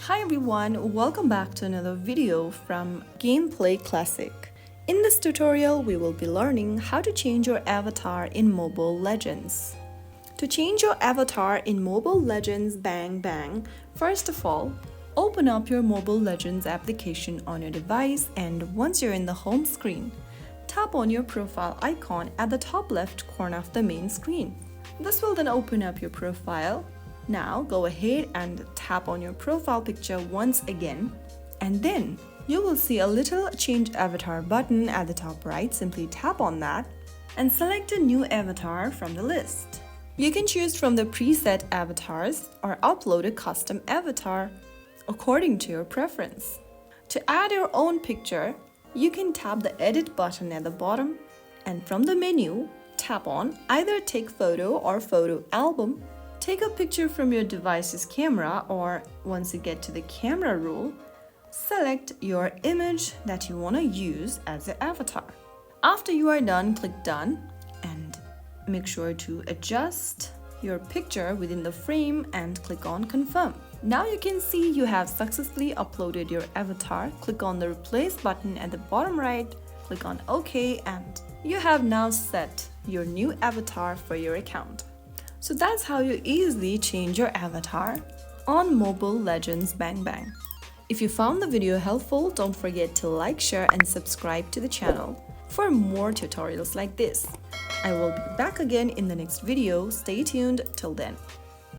Hi everyone, welcome back to another video from Gameplay Classic. In this tutorial, we will be learning how to change your avatar in Mobile Legends. To change your avatar in Mobile Legends Bang, first of all, open up your Mobile Legends application on your device, and once you're in the home screen, tap on your profile icon at the top left corner of the main screen. This will then open up your profile. Now go ahead and tap on your profile picture once again, and then you will see a little change avatar button at the top right. Simply tap on that and select a new avatar from the list. You can choose from the preset avatars or upload a custom avatar according to your preference. To add your own picture, you can tap the edit button at the bottom, and from the menu, tap on either take photo or photo album. Take a picture from your device's camera, or once you get to the camera roll, select your image that you want to use as the avatar. After you are done, click done and make sure to adjust your picture within the frame and click on confirm. Now you can see you have successfully uploaded your avatar. Click on the replace button at the bottom right, click on OK, and you have now set your new avatar for your account. So that's how you easily change your avatar on Mobile Legends Bang. If you found the video helpful, don't forget to like, share and subscribe to the channel for more tutorials like this. I will be back again in the next video. Stay tuned till then.